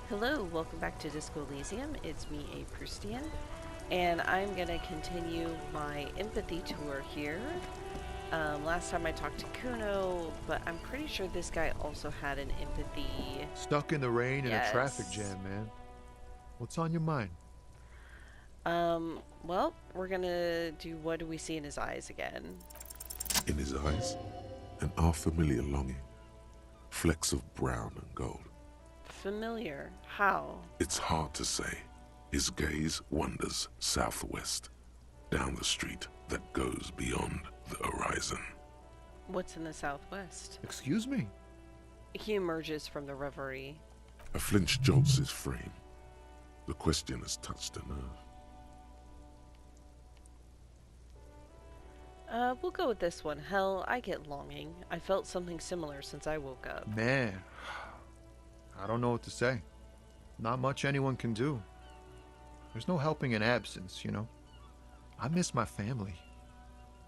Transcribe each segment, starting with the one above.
Hello, welcome back to Disco Elysium. It's me, aproustian, and I'm gonna continue my empathy tour here. Last time I talked to Kuno, but I'm pretty sure this guy also had an empathy. Stuck in the rain in a traffic Yes. jam, man. What's on your mind? Well, we're gonna do what do we see in his eyes again? In his eyes, an unfamiliar longing, flecks of brown and gold. Familiar. How? It's hard to say. His gaze wanders southwest, down the street that goes beyond the horizon. What's in the southwest? Excuse me? He emerges from the reverie. A flinch jolts his frame. The question has touched a nerve. We'll go with this one. Hell, I get longing. I felt something similar since I woke up. Man, I don't know what to say. Not much anyone can do. There's no helping in absence, you know. I miss my family.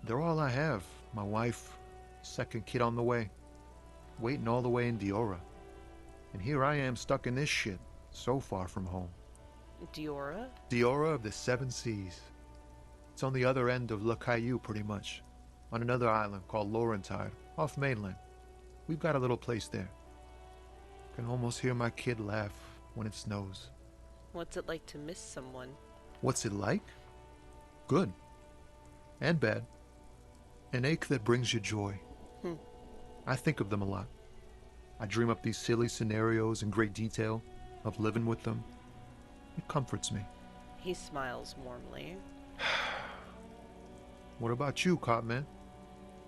They're all I have. My wife, second kid on the way, waiting all the way in Diora. And here I am stuck in this shit, so far from home. Diora? Diora of the Seven Seas. It's on the other end of Le Caillou, pretty much, on another island called Laurentide, off mainland. We've got a little place there. Can almost hear my kid laugh when it snows. What's it like to miss someone? What's it like? Good. And bad. An ache that brings you joy. I think of them a lot. I dream up these silly scenarios in great detail of living with them. It comforts me. He smiles warmly. What about you, Copman?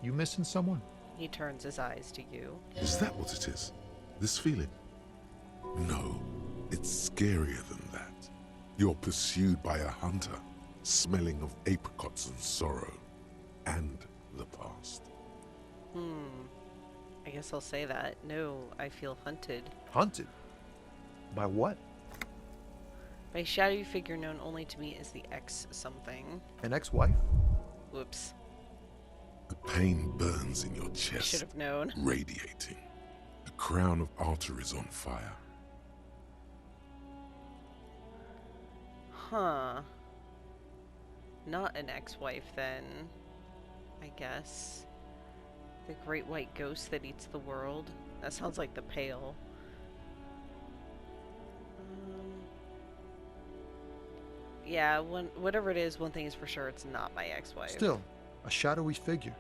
You missing someone? He turns his eyes to you. Is that what it is? This feeling? No, it's scarier than that. You're pursued by a hunter, smelling of apricots and sorrow, and the past. I guess I'll say that. No, I feel hunted. Hunted? By what? By a shadowy figure known only to me as the X-something. An ex-wife? Whoops. The pain burns in your I should chest, have known. radiating. The crown of arteries on fire. Huh. Not an ex-wife, then. I guess. The great white ghost that eats the world. That sounds like the Pale. Yeah, whatever it is, one thing is for sure, it's not my ex-wife. Still, a shadowy figure.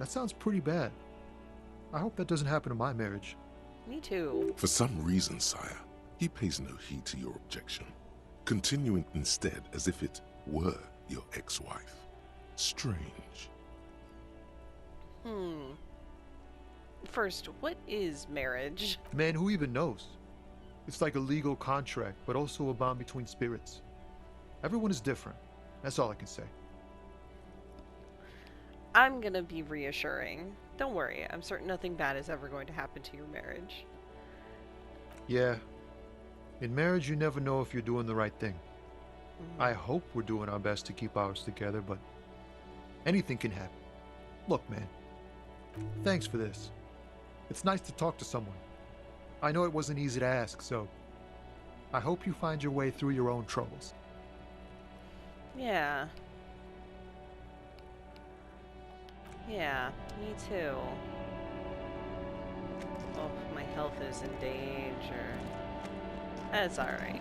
That sounds pretty bad. I hope that doesn't happen to my marriage. Me too. For some reason, sire, he pays no heed to your objection, continuing instead as if it were your ex-wife. Strange. First, what is marriage? Man, who even knows? It's like a legal contract, but also a bond between spirits. Everyone is different. That's all I can say. I'm gonna be reassuring. Don't worry, I'm certain nothing bad is ever going to happen to your marriage. Yeah. In marriage, you never know if you're doing the right thing. I hope we're doing our best to keep ours together, but anything can happen. Look, man. Thanks for this. It's nice to talk to someone. I know it wasn't easy to ask, so I hope you find your way through your own troubles. Yeah. Yeah, me too. Oh, my health is in danger. That's alright.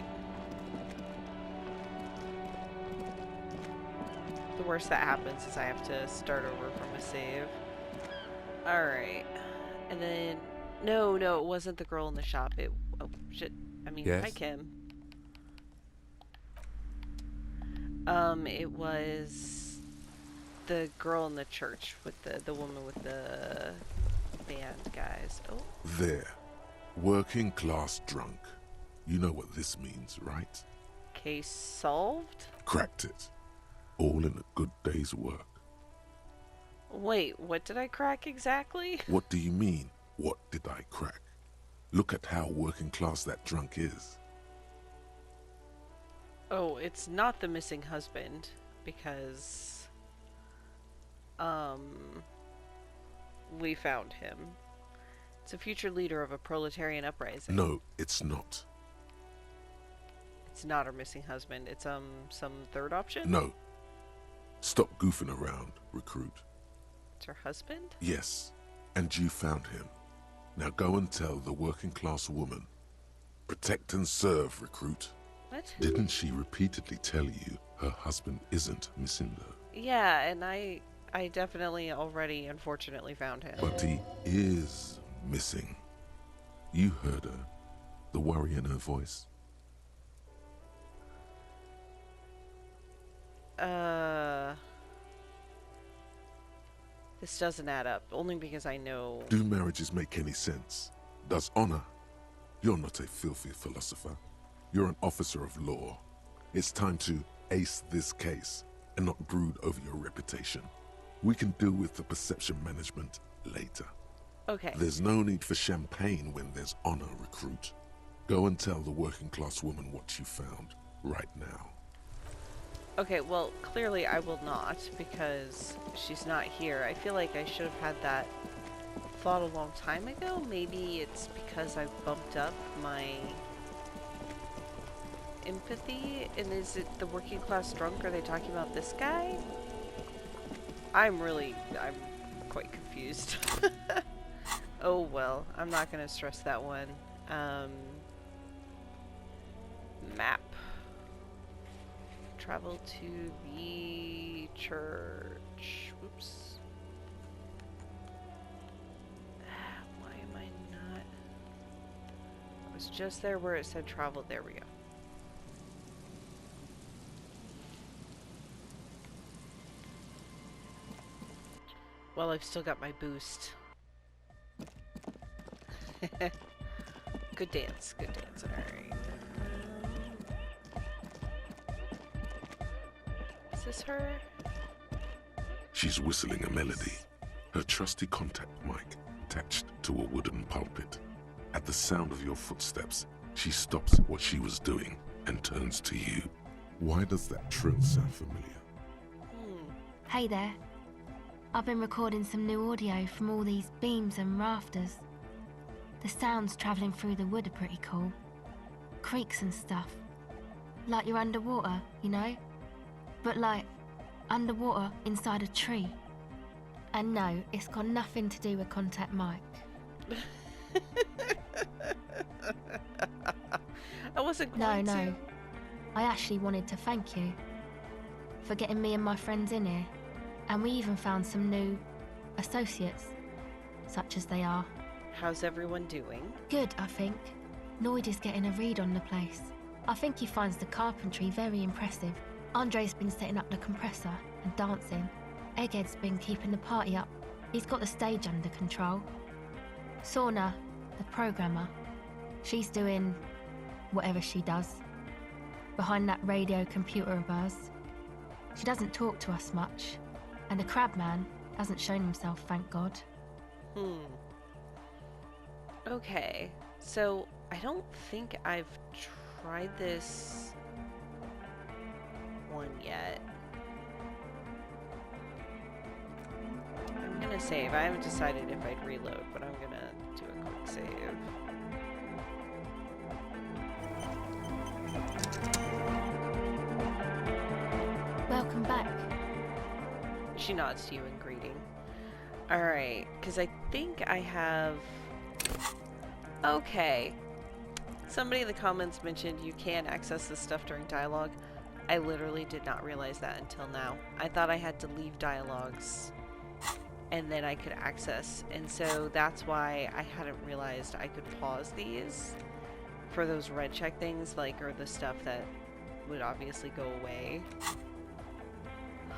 The worst that happens is I have to start over from a save. Alright. And then... No, it wasn't the girl in the shop. Oh, shit. I mean, Yes? hi, Kim. It was the girl in the church with the woman with the band guys. Oh. There. Working class drunk. You know what this means, right? Case solved? Cracked it. All in a good day's work. Wait, what did I crack exactly? What do you mean, what did I crack? Look at how working class that drunk is. Oh, it's not the missing husband, because, we found him. It's a future leader of a proletarian uprising. No, it's not. it's not her missing husband. It's some third option? No. Stop goofing around, recruit. It's her husband? Yes, and you found him. Now go and tell the working class woman. Protect and serve, recruit. What? Didn't she repeatedly tell you her husband isn't missing though? Yeah, and I definitely already, unfortunately, found him. But he is missing. You heard her. The worry in her voice. This doesn't add up, only because I know... Do marriages make any sense? Does honor? You're not a filthy philosopher. You're an officer of law. It's time to ace this case and not brood over your reputation. We can deal with the perception management later. Okay. There's no need for champagne when there's honor, recruit. Go and tell the working class woman what you found right now. Okay, well, clearly I will not, because she's not here. I feel like I should have had that thought a long time ago. Maybe it's because I've bumped up my empathy, and is it the working class drunk? Are they talking about this guy? I'm quite confused. Oh well, I'm not gonna stress that one. Map. Travel to the church. Whoops. Why am I not? I was just there where it said travel. There we go. Well, I've still got my boost. Good dance, alright. Is this her? She's whistling a melody, her trusty contact mic attached to a wooden pulpit. At the sound of your footsteps, she stops what she was doing and turns to you. Why does that trill sound familiar? Hey there. I've been recording some new audio from all these beams and rafters. The sounds travelling through the wood are pretty cool. Creaks and stuff. Like you're underwater, you know? But like, underwater inside a tree. And no, it's got nothing to do with contact mic. I wasn't going to. No. I actually wanted to thank you for getting me and my friends in here. And we even found some new associates, such as they are. How's everyone doing? Good, I think. Lloyd is getting a read on the place. I think he finds the carpentry very impressive. Andre's been setting up the compressor and dancing. Egghead's been keeping the party up. He's got the stage under control. Sauna, the programmer, she's doing whatever she does behind that radio computer of hers. She doesn't talk to us much. And the crabman hasn't shown himself, thank God. Okay, so I don't think I've tried this one yet. I'm gonna save. I haven't decided if I'd reload, but I'm gonna do a quick save. Welcome back. She nods to you in greeting. Alright, because I think I have... Okay. Somebody in the comments mentioned you can access this stuff during dialogue. I literally did not realize that until now. I thought I had to leave dialogues and then I could access. And so that's why I hadn't realized I could pause these for those red check things, like, or the stuff that would obviously go away.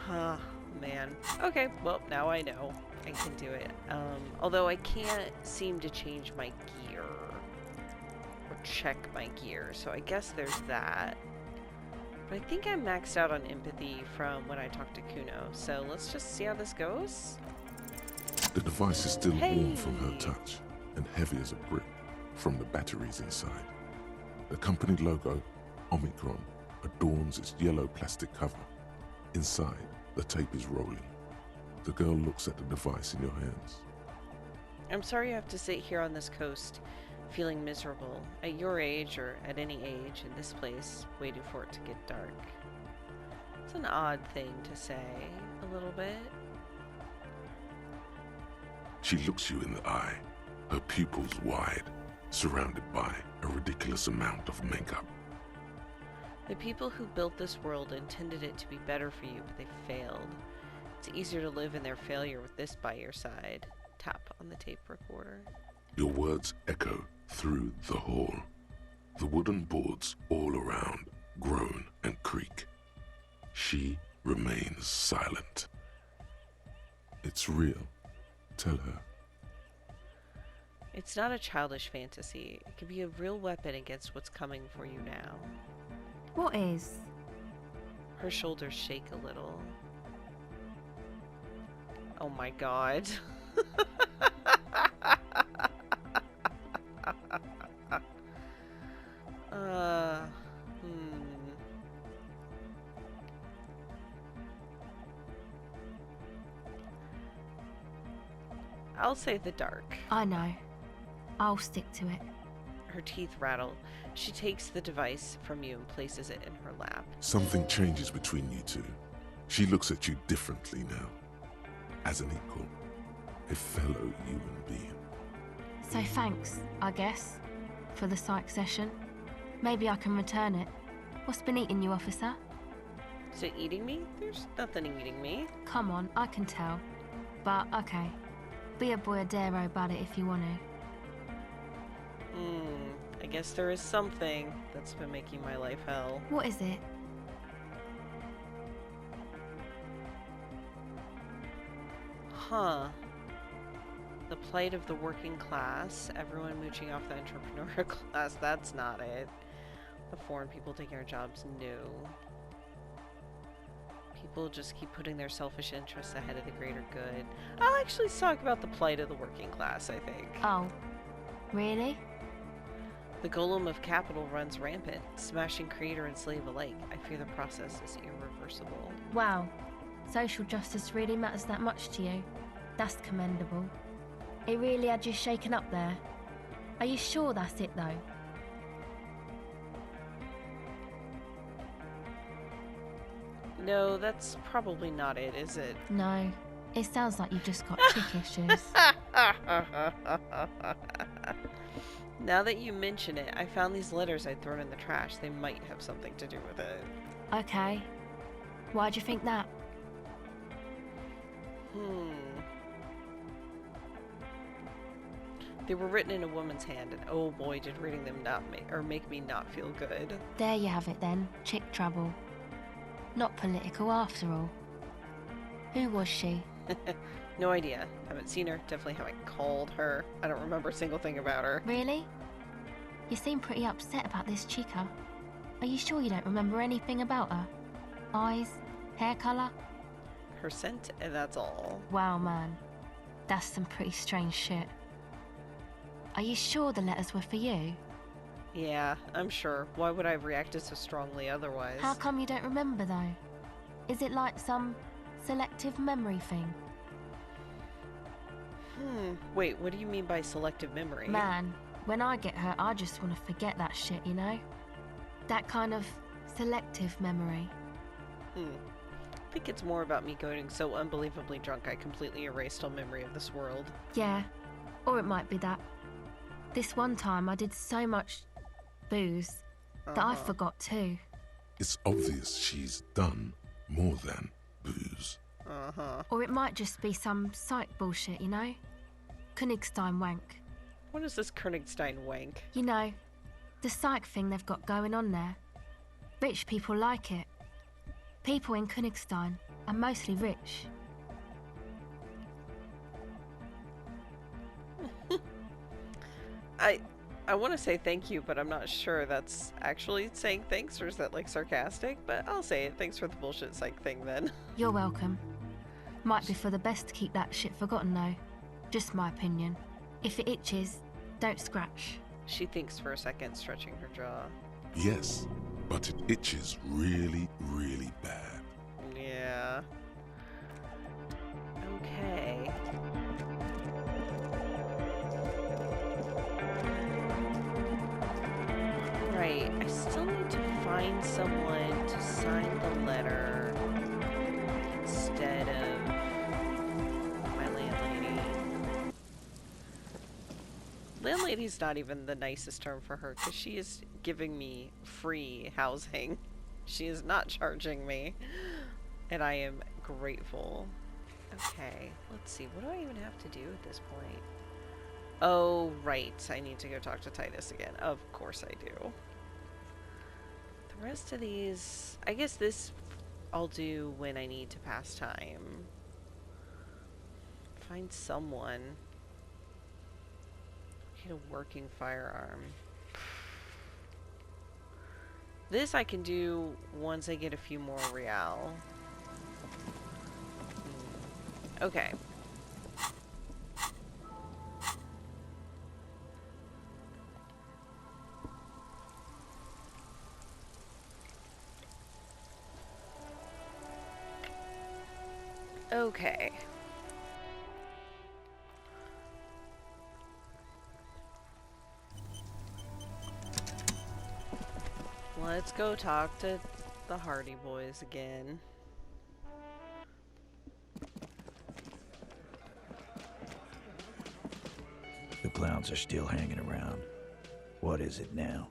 Huh. Man. Okay, well, now I know I can do it. Although I can't seem to change my gear or check my gear, so I guess there's that. But I think I'm maxed out on empathy from when I talked to Kuno, so let's just see how this goes. The device is still warm from her touch and heavy as a brick from the batteries inside. The company logo, Omicron, adorns its yellow plastic cover. Inside, the tape is rolling. The girl looks at the device in your hands. I'm sorry you have to sit here on this coast feeling miserable at your age or at any age in this place, waiting for it to get dark. It's an odd thing to say, a little bit. She looks you in the eye, her pupils wide, surrounded by a ridiculous amount of makeup. The people who built this world intended it to be better for you, but they failed. It's easier to live in their failure with this by your side. Tap on the tape recorder. Your words echo through the hall. The wooden boards all around groan and creak. She remains silent. It's real. Tell her. It's not a childish fantasy. It can be a real weapon against what's coming for you now. What is? Her shoulders shake a little. Oh my god. I'll say the dark. I know. I'll stick to it. Her teeth rattle. She takes the device from you and places it in her lap. Something changes between you two. She looks at you differently now. As an equal. A fellow human being. So thanks, I guess, for the psych session. Maybe I can return it. What's been eating you, officer? Is it eating me? There's nothing eating me. Come on, I can tell. But, okay. Be a boyadero about it if you want to. I guess there is something that's been making my life hell. What is it? Huh. The plight of the working class. Everyone mooching off the entrepreneur class. That's not it. The foreign people taking our jobs. No. People just keep putting their selfish interests ahead of the greater good. I'll actually talk about the plight of the working class, I think. Oh. Really? The golem of capital runs rampant, smashing creator and slave alike. I fear the process is irreversible. Wow. Social justice really matters that much to you? That's commendable. It really had you shaken up there. Are you sure that's it, though? No, that's probably not it, is it? No. It sounds like you've just got chick issues. Now that you mention it, I found these letters I'd thrown in the trash. They might have something to do with it. Okay. Why'd you think that? They were written in a woman's hand, and oh boy, did reading them not make me not feel good. There you have it then. Chick trouble. Not political after all. Who was she? No idea. Haven't seen her. Definitely haven't called her. I don't remember a single thing about her. Really? You seem pretty upset about this chica. Are you sure you don't remember anything about her? Eyes? Hair colour? Her scent, and that's all. Wow, man. That's some pretty strange shit. Are you sure the letters were for you? Yeah, I'm sure. Why would I have reacted so strongly otherwise? How come you don't remember, though? Is it like some selective memory thing? Wait, what do you mean by selective memory? Man, when I get hurt, I just want to forget that shit, you know? That kind of selective memory. I think it's more about me going so unbelievably drunk I completely erased all memory of this world. Yeah, or it might be that. This one time I did so much booze that I forgot too. It's obvious she's done more than booze. Or it might just be some psych bullshit, you know? Königstein wank. What is this Königstein wank? You know, the psych thing they've got going on there. Rich people like it. People in Königstein are mostly rich. I want to say thank you, but I'm not sure that's actually saying thanks, or is that like sarcastic? But I'll say it. Thanks for the bullshit psych thing then. You're welcome. Might be for the best to keep that shit forgotten though. Just my opinion. If it itches, don't scratch. She thinks for a second, stretching her jaw. Yes, but it itches really, really bad. Yeah. Okay. Okay, I still need to find someone to sign the letter instead of my landlady. Landlady's not even the nicest term for her because she is giving me free housing. She is not charging me, and I am grateful. Okay, let's see. What do I even have to do at this point? Oh, right. I need to go talk to Titus again. Of course I do. The rest of these... I guess this I'll do when I need to pass time. Find someone. Get a working firearm. This I can do once I get a few more real. Okay. Okay. Let's go talk to the Hardy Boys again. The clowns are still hanging around. What is it now?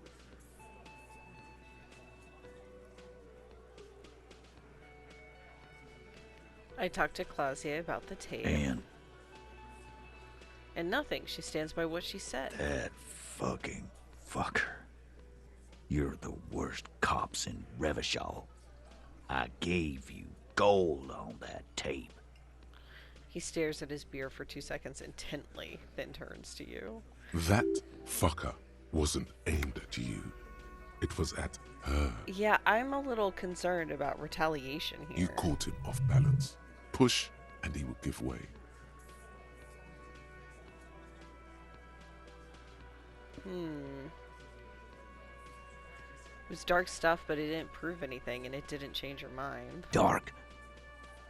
I talked to Klaasje about the tape. And nothing. She stands by what she said. That fucking fucker. You're the worst cops in Revachol. I gave you gold on that tape. He stares at his beer for 2 seconds intently, then turns to you. That fucker wasn't aimed at you. It was at her. Yeah, I'm a little concerned about retaliation here. You caught him off balance. Push, and he would give way. It was dark stuff, but it didn't prove anything, and it didn't change her mind. Dark?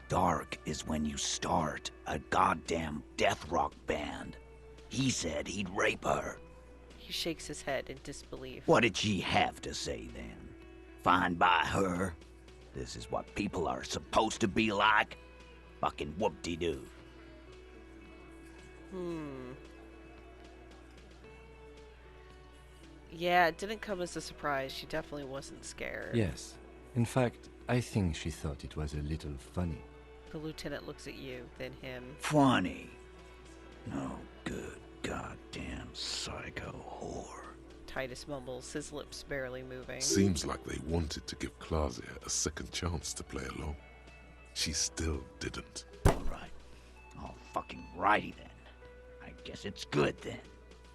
Dark is when you start a goddamn death rock band. He said he'd rape her. He shakes his head in disbelief. What did she have to say then? Fine by her? This is what people are supposed to be like? Fucking whoop-de-doo. Yeah, it didn't come as a surprise. She definitely wasn't scared. Yes. In fact, I think she thought it was a little funny. The lieutenant looks at you, then him. Funny. No good goddamn psycho whore. Titus mumbles, his lips barely moving. Seems like they wanted to give Klaasje a second chance to play along. She still didn't. Right. All fucking righty then. I guess it's good then.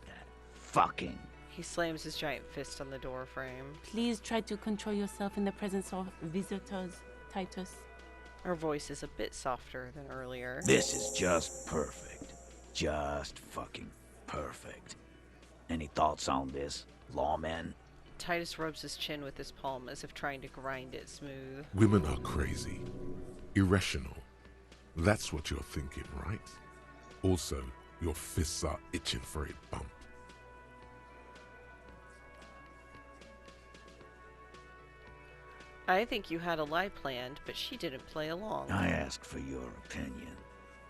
That fucking... He slams his giant fist on the door frame. Please try to control yourself in the presence of visitors, Titus. Her voice is a bit softer than earlier. This is just perfect. Just fucking perfect. Any thoughts on this, lawman? Titus rubs his chin with his palm as if trying to grind it smooth. Women are crazy. Irrational. That's what you're thinking, right? Also, your fists are itching for a bump. I think you had a lie planned, but she didn't play along. I ask for your opinion.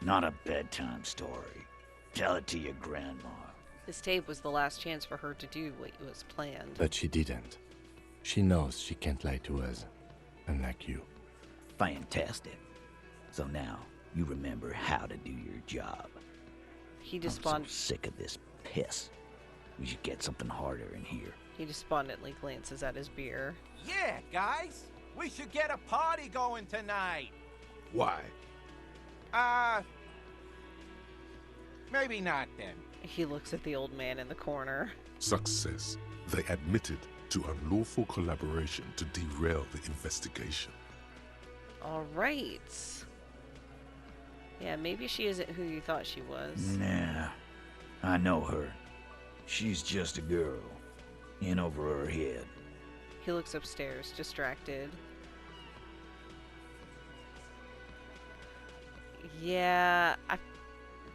Not a bedtime story. Tell it to your grandma. This tape was the last chance for her to do what was planned. But she didn't. She knows she can't lie to us, unlike you. Fantastic. So now, you remember how to do your job. He I'm despondently so sick of this piss. We should get something harder in here. He despondently glances at his beer. Yeah, guys, we should get a party going tonight. Why? Maybe not then. He looks at the old man in the corner. Success. They admitted to unlawful collaboration to derail the investigation. All right. Yeah, maybe she isn't who you thought she was. Nah, I know her. She's just a girl. In over her head. He looks upstairs, distracted. Yeah, I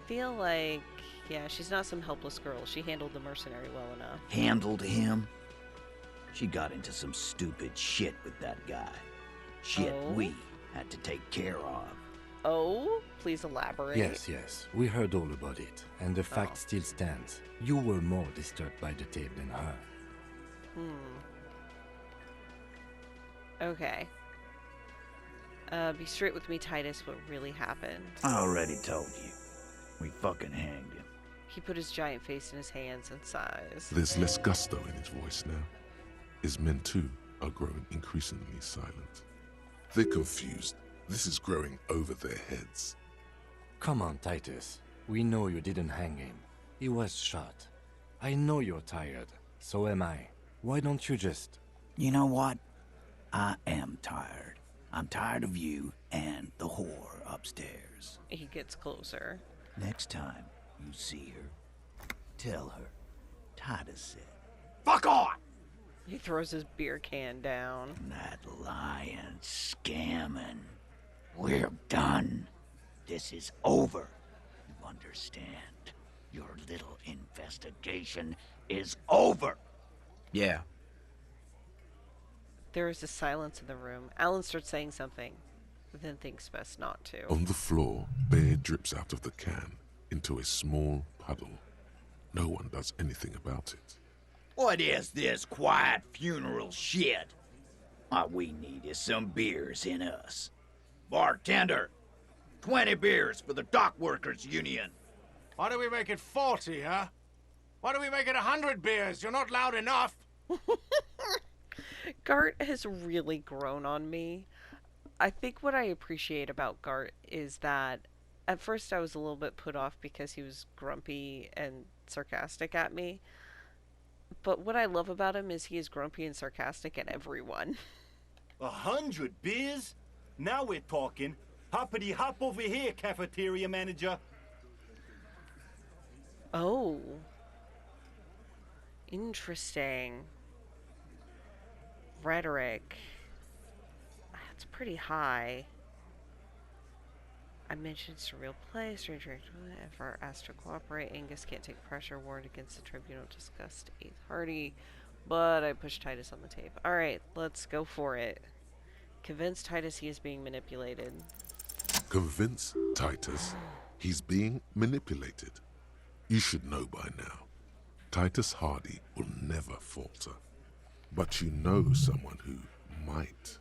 feel like, yeah, she's not some helpless girl. She handled the mercenary well enough. Handled him? She got into some stupid shit with that guy. Shit we had to take care of. Oh, please elaborate. Yes, we heard all about it, and the fact still stands. You were more disturbed by the tape than her. Okay. Be straight with me, Titus, what really happened. I already told you. We fucking hanged him. He put his giant face in his hands and sighs. There's less gusto in his voice now. His men, too, are growing increasingly silent. They're confused. This is growing over their heads. Come on, Titus. We know you didn't hang him. He was shot. I know you're tired. So am I. Why don't you just... You know what? I am tired. I'm tired of you and the whore upstairs. He gets closer. Next time you see her, tell her Titus said, "Fuck on!" He throws his beer can down. That lying, scamming. We're done. This is over. You understand? Your little investigation is over. Yeah. There is a silence in the room. Alan starts saying something, then thinks best not to. On the floor, beer drips out of the can into a small puddle. No one does anything about it. What is this quiet funeral shit? All we need is some beers in us. Bartender, 20 beers for the Dock Workers Union. Why do we make it 40, huh? Why do we make it 100 beers? You're not loud enough. Gart has really grown on me. I think what I appreciate about Gart is that at first I was a little bit put off because he was grumpy and sarcastic at me. But what I love about him is he is grumpy and sarcastic at everyone. 100 beers? Now we're talking. Hoppity hop over here, cafeteria manager. Oh. Interesting. Rhetoric. That's pretty high. I mentioned surreal play, stranger if are asked to cooperate. Angus can't take pressure. Warned against the tribunal. Discussed 8th Hardy. But I pushed Titus on the tape. Alright, let's go for it. Convince Titus he is being manipulated. Convince Titus he's being manipulated. You should know by now. Titus Hardy will never falter. But you know someone who might.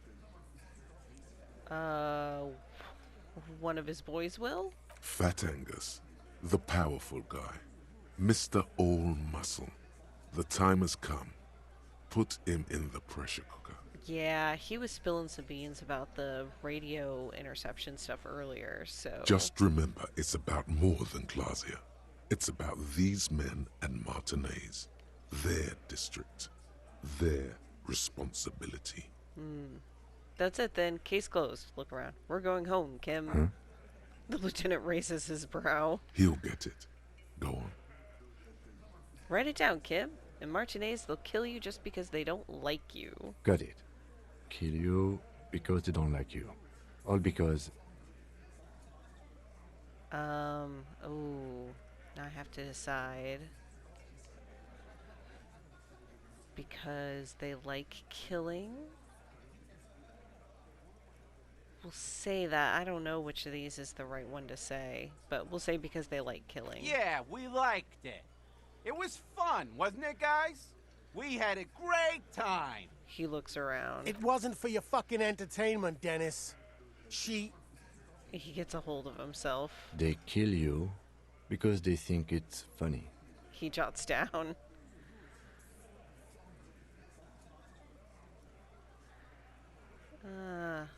One of his boys will? Fat Angus, the powerful guy. Mr. All Muscle. The time has come. Put him in the pressure cooker. Yeah, he was spilling some beans about the radio interception stuff earlier, so... Just remember, it's about more than Klaasje. It's about these men and Martinez. Their district. Their responsibility. That's it then. Case closed. Look around. We're going home, Kim. Huh? The lieutenant raises his brow. He'll get it. Go on. Write it down, Kim. In Martinez, they'll kill you just because they don't like you. Got it. Kill you because they don't like you. All because... Oh. Now I have to decide. Because they like killing? We'll say that. I don't know which of these is the right one to say. But we'll say because they like killing. Yeah, we liked it. It was fun, wasn't it, guys? We had a great time. He looks around. It wasn't for your fucking entertainment, Dennis. He gets a hold of himself. They kill you because they think it's funny. He jots down.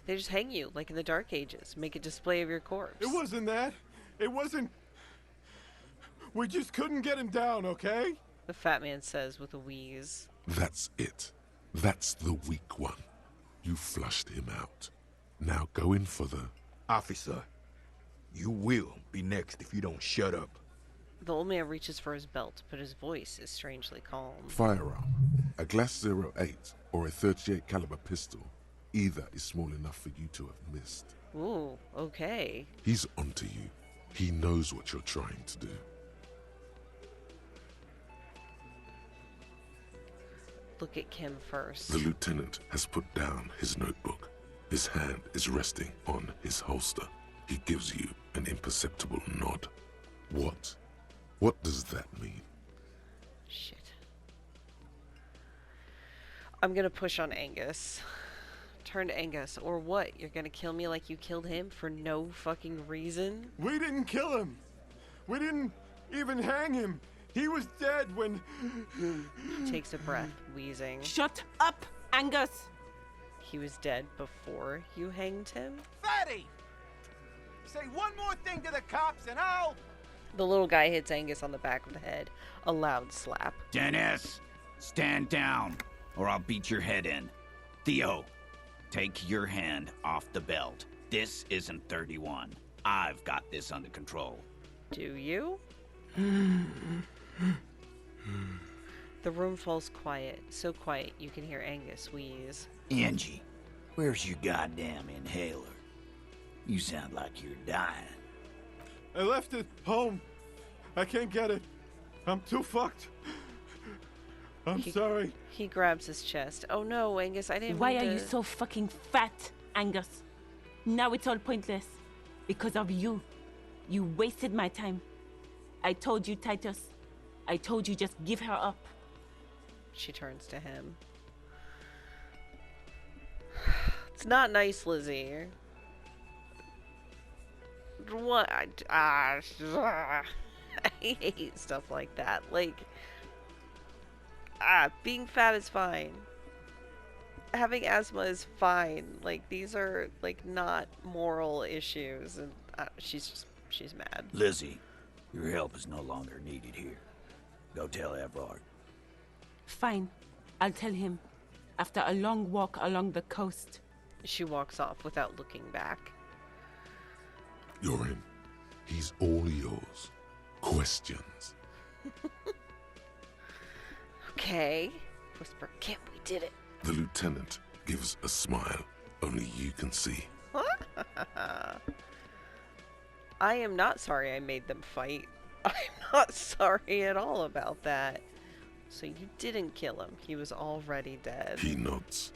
They just hang you, like in the Dark Ages. Make a display of your corpse. It wasn't that. It wasn't... We just couldn't get him down, okay? The fat man says with a wheeze. That's it. That's the weak one. You flushed him out. Now go in for the... Officer, you will be next if you don't shut up. The old man reaches for his belt, but his voice is strangely calm. Firearm. A Glass 08 or a 38 caliber pistol. Either is small enough for you to have missed. Ooh, okay. He's onto you. He knows what you're trying to do. look at Kim first. The lieutenant has put down his notebook. His hand is resting on his holster. He gives you an imperceptible nod. What? What does that mean? Shit. I'm gonna push on Angus. Turn to Angus. Or what? You're gonna kill me like you killed him for no fucking reason? We didn't kill him. We didn't even hang him. He was dead when... He takes a breath, wheezing. Shut up, Angus! He was dead before you hanged him? Fatty! Say one more thing to the cops and I'll... The little guy hits Angus on the back of the head. A loud slap. Dennis, stand down, or I'll beat your head in. Theo, take your hand off the belt. This isn't 31. I've got this under control. Do you? The room falls quiet. So quiet you can hear Angus wheeze. Angie, where's your goddamn inhaler? You sound like you're dying. I left it home. I can't get it. I'm too fucked. I'm sorry. He grabs his chest. Oh no, Angus, I didn't Why mean are to... you so fucking fat, Angus? Now it's all pointless. Because of you. You wasted my time. I told you, Titus. I told you just give her up. She turns to him. It's not nice, Lizzie. What? I hate stuff like that. Like, being fat is fine. Having asthma is fine. Like, these are, like, not moral issues. And she's mad. Lizzie, your help is no longer needed here. Go tell Everard. Fine. I'll tell him. After a long walk along the coast. She walks off without looking back. You're in. He's all yours. Questions. Okay. Whisper, Kim, we did it. The lieutenant gives a smile only you can see. I am not sorry I made them fight. I'm not sorry at all about that. So you didn't kill him. He was already dead. He nods.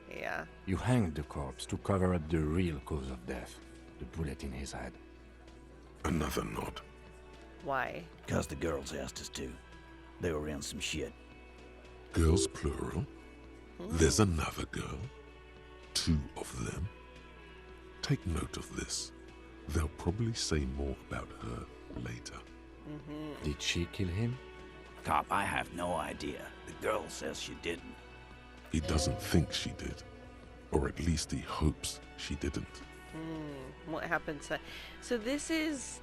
Yeah. You hanged the corpse to cover up the real cause of death. The bullet in his head. Another nod. Why? Because the girls asked us to. They were in some shit. Girls plural. There's another girl. 2 of them. Take note of this. They'll probably say more about her later. Did she kill him? Cop, I have no idea. The girl says she didn't. He doesn't think she did. Or at least he hopes she didn't. What happens? So this is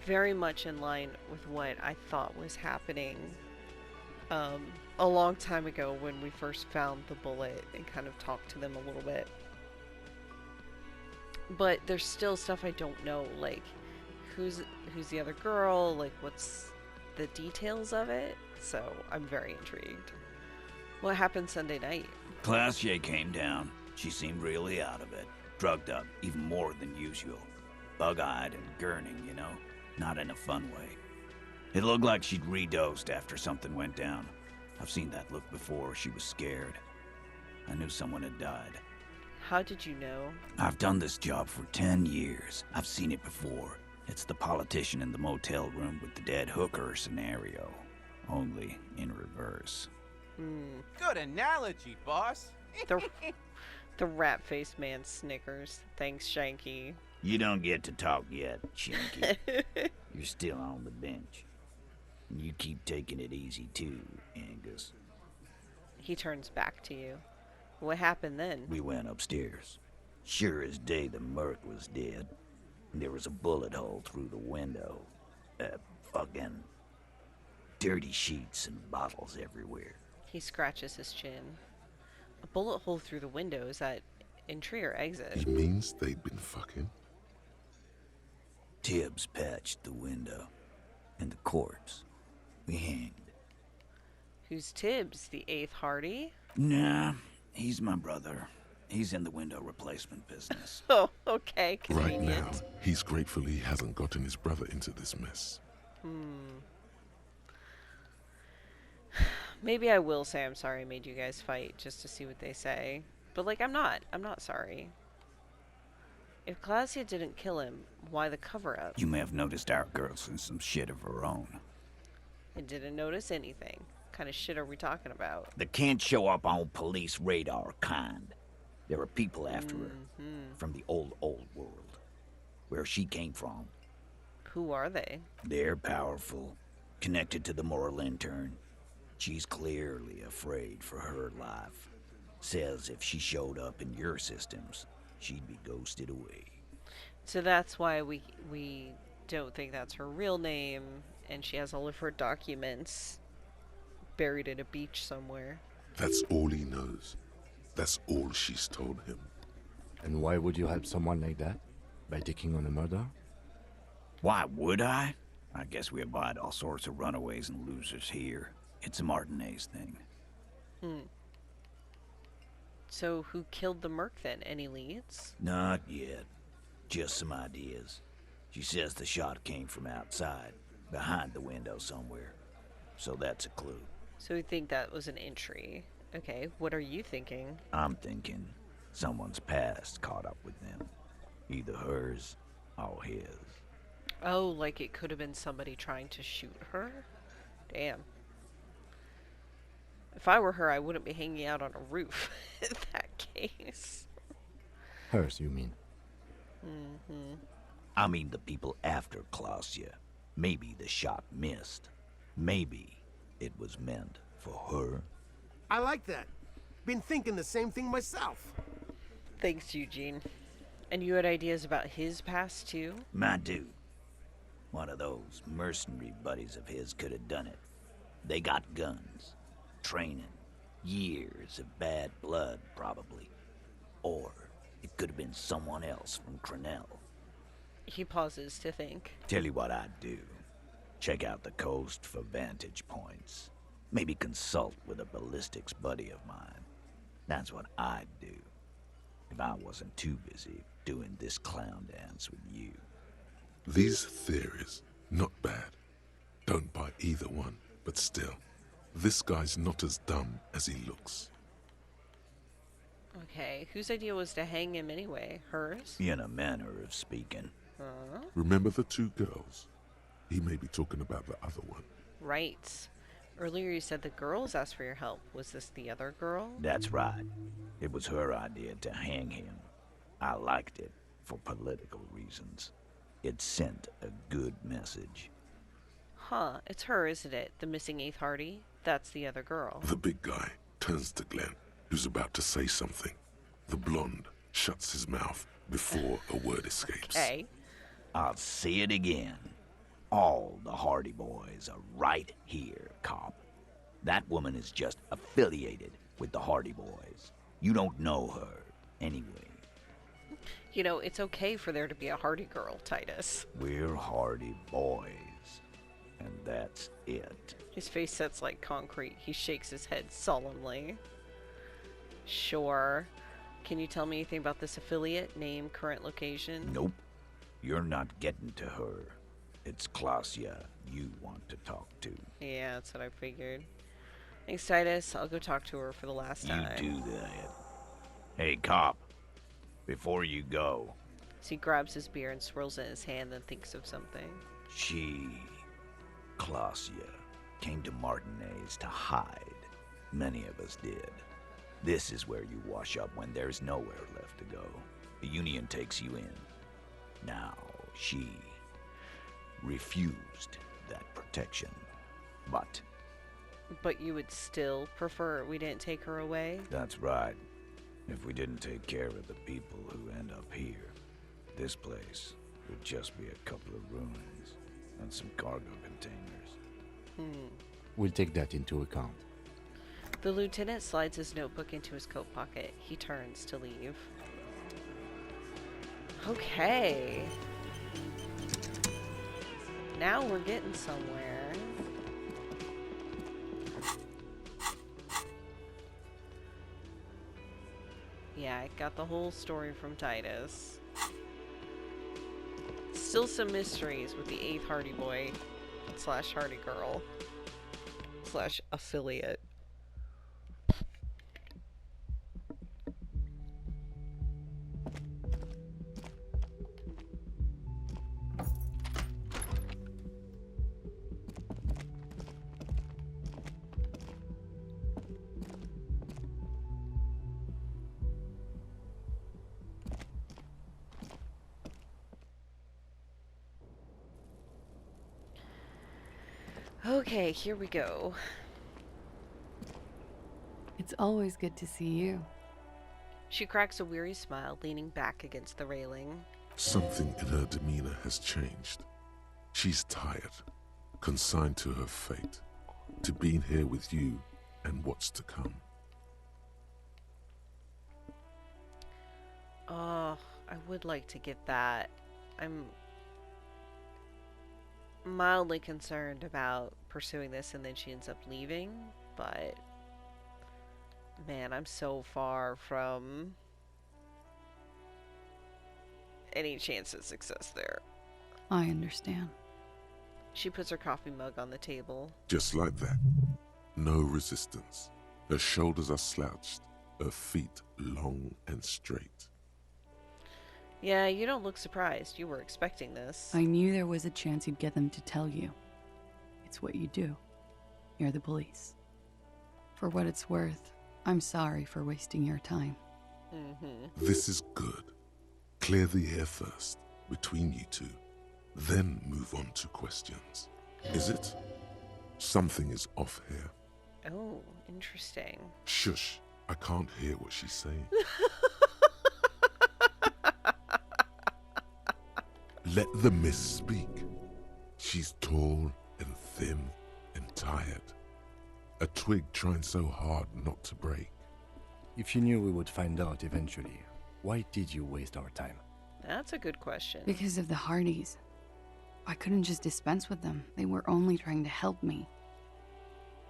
very much in line with what I thought was happening a long time ago when we first found the bullet and kind of talked to them a little bit. But there's still stuff I don't know, like who's the other girl, like what's the details of it. So I'm very intrigued. What happened Sunday night? Klaasje came down. She seemed really out of it. Drugged up, even more than usual. Bug-eyed and gurning, you know? Not in a fun way. It looked like she'd redosed after something went down. I've seen that look before. She was scared. I knew someone had died. How did you know? I've done this job for 10 years. I've seen it before. It's the politician in the motel room with the dead hooker scenario. Only in reverse. Good analogy, boss. The rat-faced man snickers. Thanks, Shanky. You don't get to talk yet, Shanky. You're still on the bench. And you keep taking it easy too, Angus. He turns back to you. What happened then? We went upstairs. Sure as day the merc was dead. And there was a bullet hole through the window. Fucking dirty sheets and bottles everywhere. He scratches his chin. A bullet hole through the window, is that entry or exit? He means they'd been fucking. Tibbs patched the window. And the corpse. We hanged. Who's Tibbs? The 8th Hardy? Nah, he's my brother. He's in the window replacement business. Oh, okay. Right Convenient. now, he's grateful he hasn't gotten his brother into this mess. Maybe I will say I'm sorry I made you guys fight just to see what they say. But, like, I'm not sorry. If Klaasje didn't kill him, why the cover-up? You may have noticed our girl's in some shit of her own. I didn't notice anything. What kind of shit are we talking about? The can't show up on police radar kind. There are people after her. From the old world. Where she came from. Who are they? They're powerful. Connected to the moral intern. She's clearly afraid for her life. Says if she showed up in your systems, she'd be ghosted away. So that's why we don't think that's her real name, and she has all of her documents buried in a beach somewhere. That's all he knows. That's all she's told him. And why would you help someone like that? By taking on a murder? Why would I? I guess we abide all sorts of runaways and losers here. It's a Martinez thing. So who killed the merc then? Any leads? Not yet. Just some ideas. She says the shot came from outside, behind the window somewhere. So that's a clue. So we think that was an entry. Okay, what are you thinking? I'm thinking someone's past caught up with them. Either hers or his. Oh, like it could have been somebody trying to shoot her? Damn. If I were her, I wouldn't be hanging out on a roof in that case. Hers, you mean? I mean the people after Klaasje. Maybe the shot missed. Maybe it was meant for her. I like that. Been thinking the same thing myself. Thanks, Eugene. And you had ideas about his past, too? My dude. One of those mercenary buddies of his could have done it. They got guns. Training. Years of bad blood, probably. Or it could have been someone else from Crenell. He pauses to think. Tell you what I'd do. Check out the coast for vantage points. Maybe consult with a ballistics buddy of mine. That's what I'd do. If I wasn't too busy doing this clown dance with you. These theories, not bad. Don't buy either one, but still. This guy's not as dumb as he looks. Okay, whose idea was to hang him anyway? Hers? In a manner of speaking. Remember the two girls? He may be talking about the other one. Right. Earlier you said the girls asked for your help. Was this the other girl? That's right. It was her idea to hang him. I liked it for political reasons. It sent a good message. Huh, it's her, isn't it? The missing 8th Hardy? That's the other girl. The big guy turns to Glenn, who's about to say something. The blonde shuts his mouth before a word escapes. Okay. I'll say it again. All the Hardy Boys are right here, cop. That woman is just affiliated with the Hardy Boys. You don't know her, anyway. You know, it's okay for there to be a Hardy girl, Titus. We're Hardy Boys. And that's it. His face sets like concrete. He shakes his head solemnly. Sure. Can you tell me anything about this affiliate? Name, current location? Nope. You're not getting to her. It's Klaasje you want to talk to. Yeah, that's what I figured. Thanks, Titus. I'll go talk to her for the last time. You do that. Hey, cop. Before you go. So he grabs his beer and swirls it in his hand, then thinks of something. She, Klaasje, came to Martinez to hide. Many of us did. This is where you wash up when there's nowhere left to go. The Union takes you in. Now, she refused that protection. But you would still prefer we didn't take her away? That's right. If we didn't take care of the people who end up here, this place would just be a couple of ruins and some cargo containers. We'll take that into account. The lieutenant slides his notebook into his coat pocket. He turns to leave. Okay. Now we're getting somewhere. Yeah, I got the whole story from Titus. Still some mysteries with the 8th Hardy Boy / Hardy Girl / affiliate. Okay, here we go. It's always good to see you. She cracks a weary smile, leaning back against the railing. Something in her demeanor has changed. She's tired, consigned to her fate, to being here with you and what's to come. Oh, I would like to get that. I'm mildly concerned about pursuing this and then she ends up leaving, but man, I'm so far from any chance of success there. I understand. She puts her coffee mug on the table. Just like that. No resistance. Her shoulders are slouched, her feet long and straight. Yeah, you don't look surprised. You were expecting this. I knew there was a chance you'd get them to tell you. It's what you do. You're the police. For what it's worth, I'm sorry for wasting your time. This is good. Clear the air first, between you two. Then move on to questions. Is it? Something is off here. Oh, interesting. Shush. I can't hear what she's saying. Let the miss speak. She's tall and thin and tired. A twig trying so hard not to break. If you knew we would find out eventually, why did you waste our time? That's a good question. Because of the Hardys. I couldn't just dispense with them. They were only trying to help me.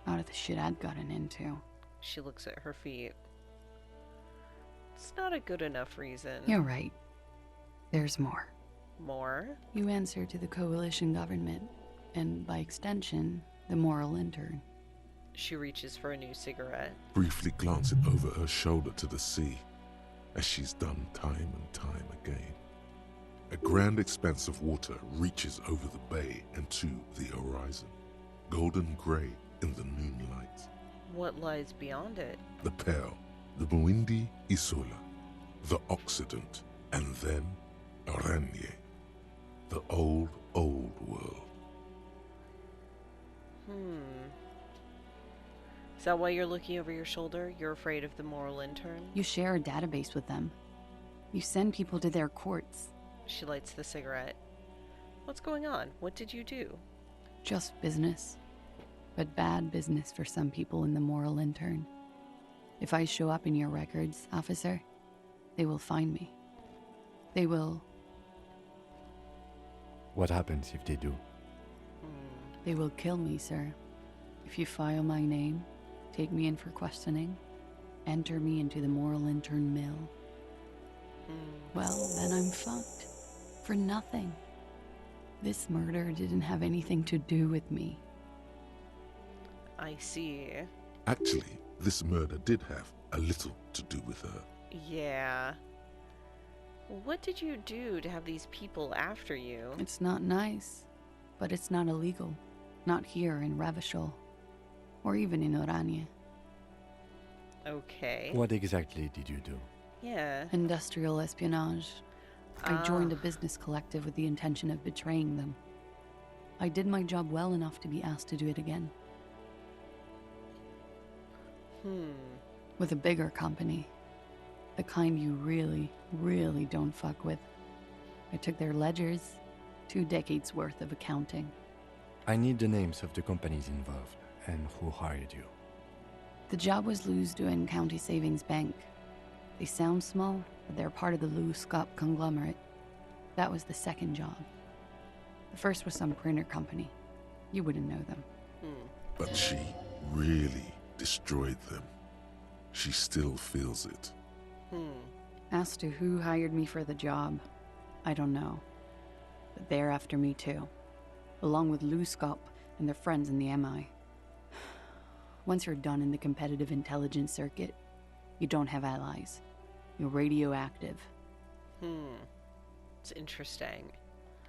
Out of the shit I'd gotten into. She looks at her feet. It's not a good enough reason. You're right. There's more. More? You answer to the coalition government, and by extension, the moral intern. She reaches for a new cigarette. Briefly glancing over her shoulder to the sea, as she's done time and time again. A grand expanse of water reaches over the bay and to the horizon, golden grey in the moonlight. What lies beyond it? The Pearl, the Muindi Isola, the Occident, and then Oranje, the old world. Is that why you're looking over your shoulder? You're afraid of the moral intern? You share a database with them. You send people to their courts. She lights the cigarette. What's going on? What did you do? Just business. But bad business for some people in the moral intern. If I show up in your records, officer, they will find me. They will... What happens if they do? They will kill me, sir. If you file my name, take me in for questioning, enter me into the moral intern mill. Well, then I'm fucked. For nothing. This murder didn't have anything to do with me. I see. Actually, this murder did have a little to do with her. Yeah. What did you do to have these people after you? It's not nice, but it's not illegal. Not here in Ravishol, or even in Oranje. Okay. What exactly did you do? Yeah. Industrial espionage. I joined a business collective with the intention of betraying them. I did my job well enough to be asked to do it again. With a bigger company. The kind you really, really don't fuck with. I took their ledgers, 2 decades worth of accounting. I need the names of the companies involved and who hired you. The job was Louisdouen County Savings Bank. They sound small, but they're part of the Louiscop conglomerate. That was the second job. The first was some printer company. You wouldn't know them. But she really destroyed them. She still feels it. As to who hired me for the job, I don't know. But they're after me too. Along with Louiscop and their friends in the MI. Once you're done in the competitive intelligence circuit, you don't have allies. You're radioactive. It's interesting.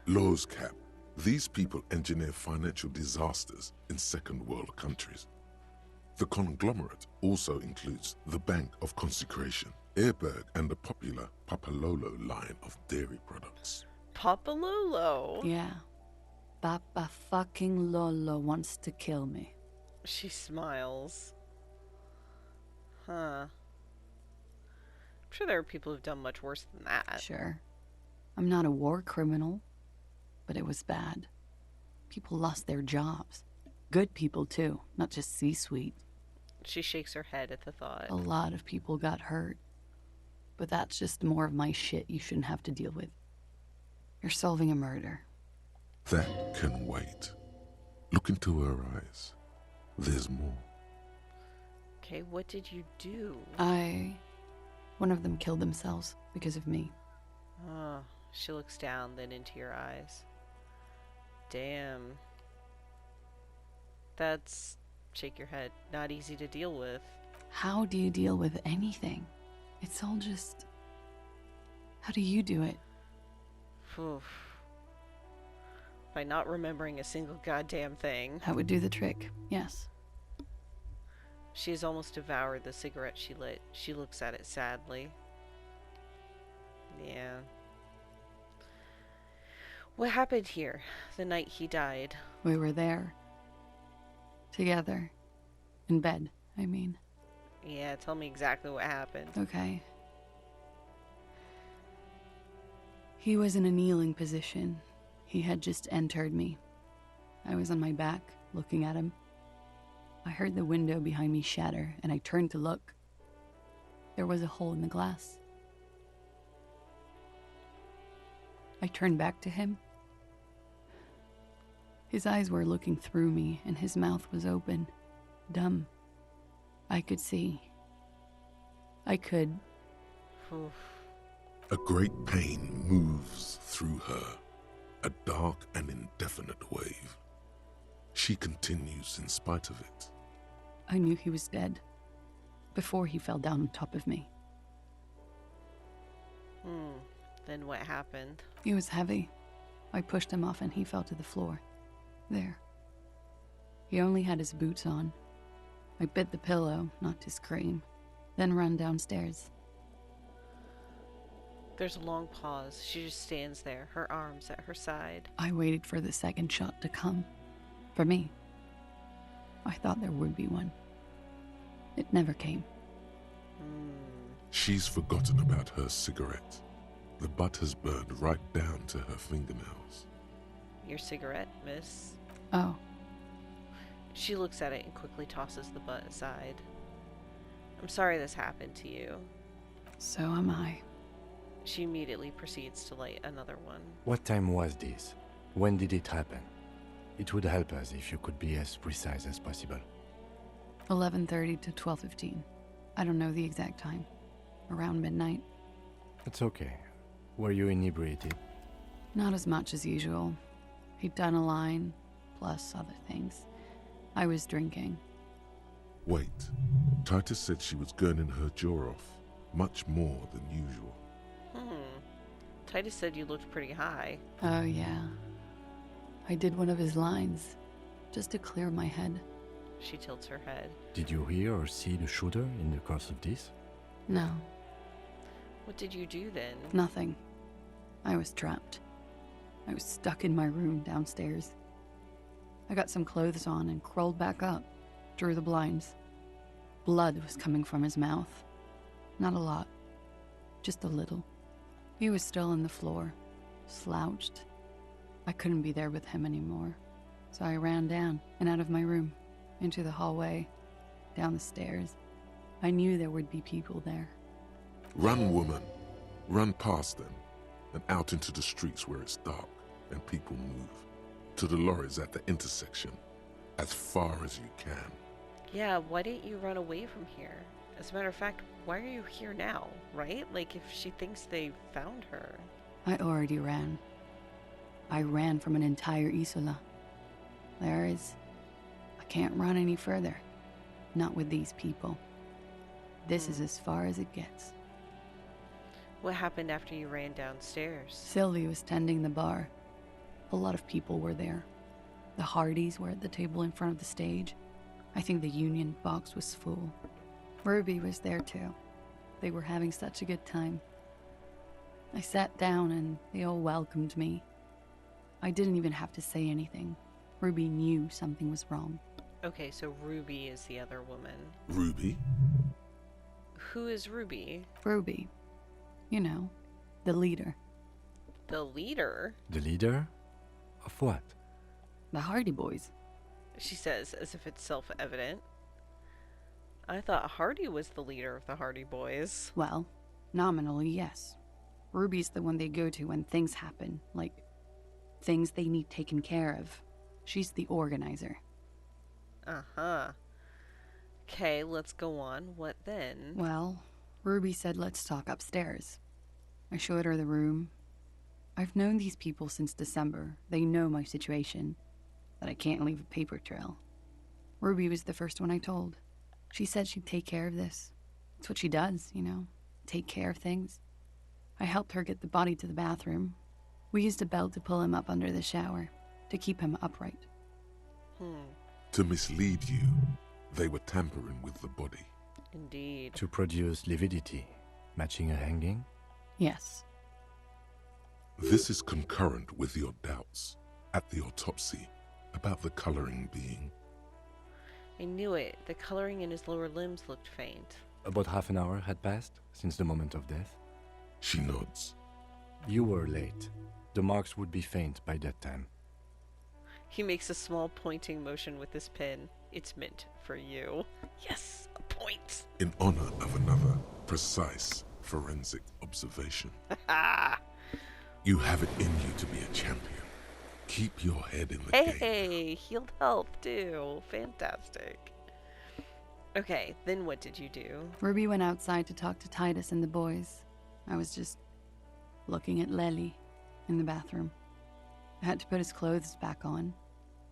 Laws cap. These people engineer financial disasters in second world countries. The conglomerate also includes the Bank of Consecration, Airberg, and the popular Papalolo line of dairy products. Papalolo? Yeah. Papa fucking Lolo wants to kill me. She smiles. Huh. I'm sure there are people who've done much worse than that. Sure. I'm not a war criminal, but it was bad. People lost their jobs. Good people, too, not just C-suite. She shakes her head at the thought. A lot of people got hurt. But that's just more of my shit you shouldn't have to deal with. You're solving a murder. That can wait. Look into her eyes. There's more. Okay, what did you do? One of them killed themselves because of me. Oh, she looks down, then into your eyes. Damn. That's, shake your head, not easy to deal with. How do you deal with anything? It's all just... How do you do it? Oof. By not remembering a single goddamn thing. That would do the trick, yes. She has almost devoured the cigarette she lit. She looks at it sadly. Yeah. What happened here the night he died? We were there. Together. In bed, I mean. Yeah, tell me exactly what happened. Okay. He was in a kneeling position. He had just entered me. I was on my back, looking at him. I heard the window behind me shatter, and I turned to look. There was a hole in the glass. I turned back to him. His eyes were looking through me, and his mouth was open. Dumb. I could see. I could... Oof. A great pain moves through her, a dark and indefinite wave. She continues in spite of it. I knew he was dead, before he fell down on top of me. Then what happened? He was heavy. I pushed him off and he fell to the floor. There. He only had his boots on. I bit the pillow, not to scream, then ran downstairs. There's a long pause. She just stands there, her arms at her side. I waited for the second shot to come. For me. I thought there would be one. It never came. She's forgotten about her cigarette. The butt has burned right down to her fingernails. Your cigarette, miss? Oh. She looks at it and quickly tosses the butt aside. I'm sorry this happened to you. So am I. She immediately proceeds to light another one. What time was this? When did it happen? It would help us if you could be as precise as possible. 11:30 to 12:15. I don't know the exact time. Around midnight. It's okay. Were you inebriated? Not as much as usual. He'd done a line, plus other things. I was drinking. Wait. Titus said she was gurning her jaw off, much more than usual. Titus said you looked pretty high. Oh, yeah. I did one of his lines, just to clear my head. She tilts her head. Did you hear or see the shooter in the course of this? No. What did you do then? Nothing. I was trapped. I was stuck in my room downstairs. I got some clothes on and crawled back up, drew the blinds. Blood was coming from his mouth. Not a lot, just a little. He was still on the floor, slouched. I couldn't be there with him anymore, so I ran down and out of my room, into the hallway, down the stairs. I knew there would be people there. Run, woman. Run past them, and out into the streets where it's dark and people move. To the lorries at the intersection, as far as you can. Yeah, why didn't you run away from here? As a matter of fact, why are you here now, right? Like, if she thinks they found her. I already ran. I ran from an entire Isola. I can't run any further. Not with these people. This is as far as it gets. What happened after you ran downstairs? Sylvie was tending the bar. A lot of people were there. The Hardys were at the table in front of the stage. I think the Union box was full. Ruby was there too. They were having such a good time. I sat down and they all welcomed me. I didn't even have to say anything. Ruby knew something was wrong. Okay, so Ruby is the other woman. Ruby? Who is Ruby? Ruby. You know, the leader. The leader? The leader? Of what? The Hardy Boys. She says, as if it's self-evident. I thought Hardy was the leader of the Hardy Boys. Well, nominally, yes. Ruby's the one they go to when things happen, like things they need taken care of. She's the organizer. Uh-huh. Okay, let's go on. What then? Well, Ruby said let's talk upstairs. I showed her the room. I've known these people since December. They know my situation, that I can't leave a paper trail. Ruby was the first one I told. She said she'd take care of this. It's what she does, you know, take care of things. I helped her get the body to the bathroom. We used a belt to pull him up under the shower, to keep him upright. To mislead you, they were tampering with the body. Indeed. To produce lividity, matching a hanging? Yes. This is concurrent with your doubts at the autopsy about the coloring being. I knew it. The coloring in his lower limbs looked faint. About half an hour had passed since the moment of death. She nods. You were late. The marks would be faint by that time. He makes a small pointing motion with his pen. It's meant for you. Yes, a point. In honor of another precise forensic observation. You have it in you to be a champion. Keep your head in the game. Hey, healed health too. Fantastic. Okay, then what did you do? Ruby went outside to talk to Titus and the boys. I was just looking at Lely in the bathroom. I had to put his clothes back on.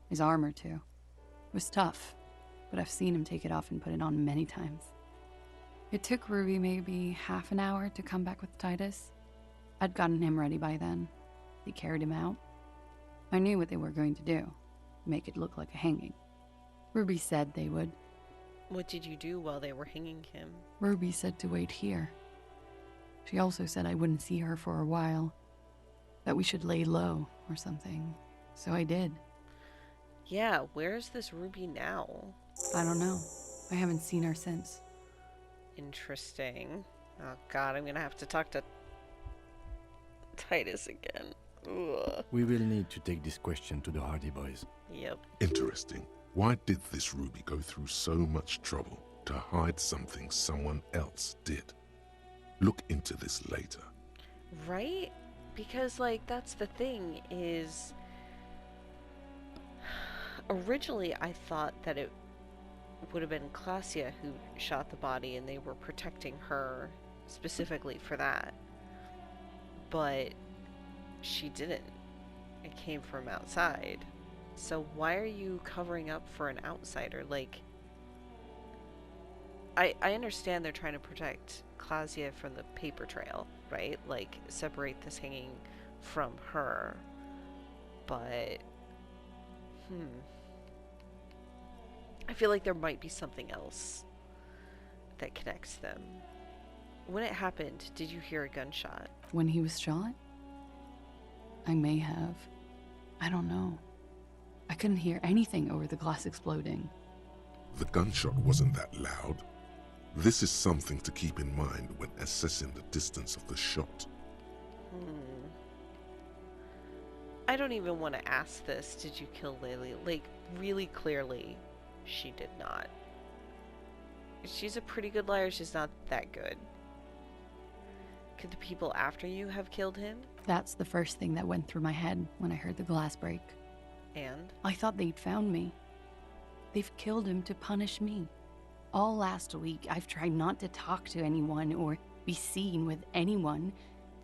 His armor, too. It was tough, but I've seen him take it off and put it on many times. It took Ruby maybe half an hour to come back with Titus. I'd gotten him ready by then. They carried him out. I knew what they were going to do. Make it look like a hanging. Ruby said they would. What did you do while they were hanging him? Ruby said to wait here. She also said I wouldn't see her for a while. That we should lay low or something. So I did. Yeah, where's this Ruby now? I don't know. I haven't seen her since. Interesting. Oh god, I'm gonna have to talk to Titus again. Ugh. We will need to take this question to the Hardy Boys. Yep. Interesting. Why did this Ruby go through so much trouble to hide something someone else did? Look into this later. Right? Because, like, that's the thing is... Originally, I thought that it would have been Klaasje who shot the body and they were protecting her specifically for that. But she didn't. It came from outside. So why are you covering up for an outsider? Like, I understand they're trying to protect Klaasje from the paper trail, right? Like, separate this hanging from her. But, I feel like there might be something else that connects them. When it happened, did you hear a gunshot? When he was shot? I may have. I don't know. I couldn't hear anything over the glass exploding. The gunshot wasn't that loud. This is something to keep in mind when assessing the distance of the shot. I don't even want to ask this. Did you kill Lily? Like, really clearly, she did not. She's a pretty good liar. She's not that good. Could the people after you have killed him? That's the first thing that went through my head when I heard the glass break. And? I thought they'd found me. They've killed him to punish me. All last week, I've tried not to talk to anyone or be seen with anyone.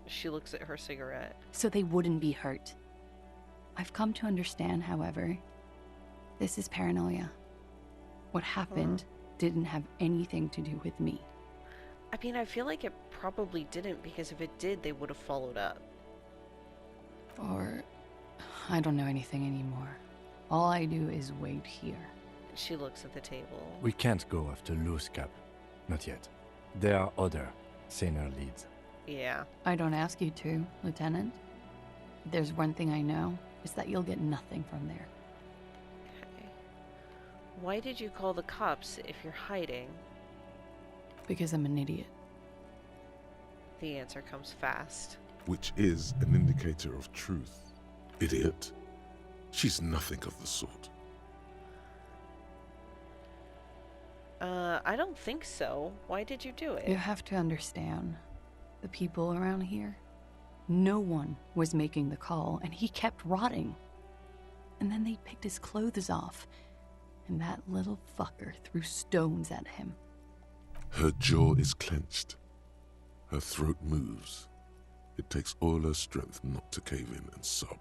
She looks at her cigarette. So they wouldn't be hurt. I've come to understand, however, this is paranoia. What happened didn't have anything to do with me. I mean, I feel like it probably didn't, because if it did, they would have followed up. Or, I don't know anything anymore. All I do is wait here. She looks at the table. We can't go after Loose Cap. Not yet. There are other, saner leads. Yeah. I don't ask you to, Lieutenant. There's one thing I know. is that you'll get nothing from there. Okay. Why did you call the cops if you're hiding? Because I'm an idiot. The answer comes fast. Which is an indicator of truth. Idiot. She's nothing of the sort. I don't think so. Why did you do it? You have to understand, the people around here, no one was making the call, and he kept rotting. And then they picked his clothes off, and that little fucker threw stones at him. Her jaw is clenched. Her throat moves. It takes all her strength not to cave in and sob.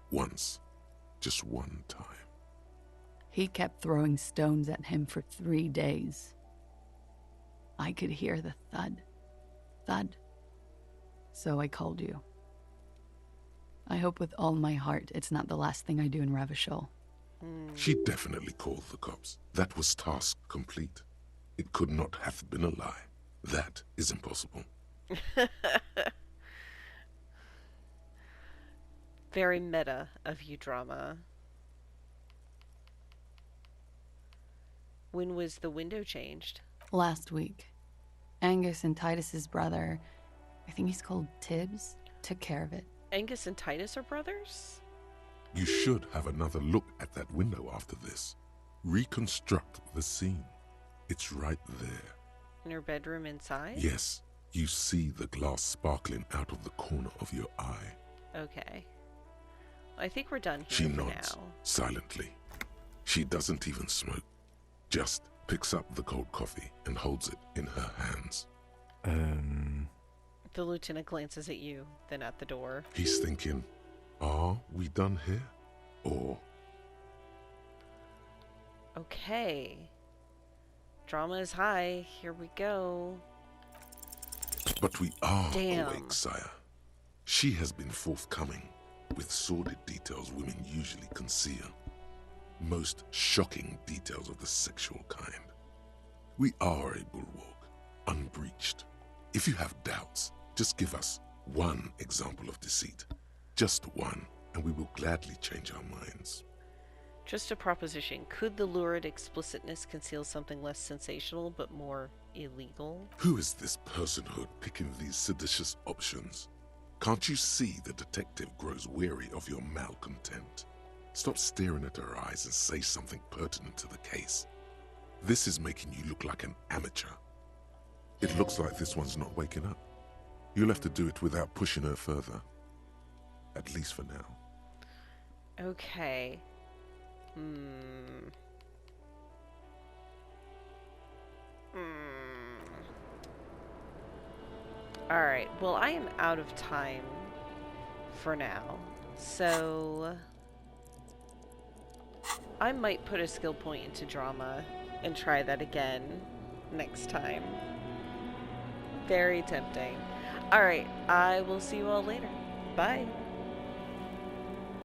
Once. Just one time. He kept throwing stones at him for 3 days. I could hear the thud. Thud. So I called you. I hope with all my heart it's not the last thing I do in Ravishol. She definitely called the cops. That was task complete. It could not have been a lie. That is impossible. Very meta of you, drama. When was the window changed? Last week. Angus and Titus's brother, I think he's called Tibbs, took care of it. Angus and Titus are brothers? You should have another look at that window after this. Reconstruct the scene. It's right there. In her bedroom inside? Yes, you see the glass sparkling out of the corner of your eye. Okay. I think we're done here She for nods, now. silently. She doesn't even smoke. Just picks up the cold coffee and holds it in her hands. The lieutenant glances at you, then at the door. He's thinking, are we done here? Or... Okay. Drama is high. Here we go. But we are Damn. awake, sire. She has been forthcoming with sordid details women usually conceal. Most shocking details of the sexual kind. We are a bulwark, unbreached. If you have doubts, just give us one example of deceit. Just one, and we will gladly change our minds. Just a proposition. Could the lurid explicitness conceal something less sensational but more illegal? Who is this personhood picking these seditious options? Can't you see the detective grows weary of your malcontent? Stop staring at her eyes and say something pertinent to the case. This is making you look like an amateur. It looks like this one's not waking up. You'll have to do it without pushing her further. At least for now. Okay. Alright, well I am out of time for now. So I might put a skill point into drama and try that again next time. Very tempting. Alright, I will see you all later. Bye.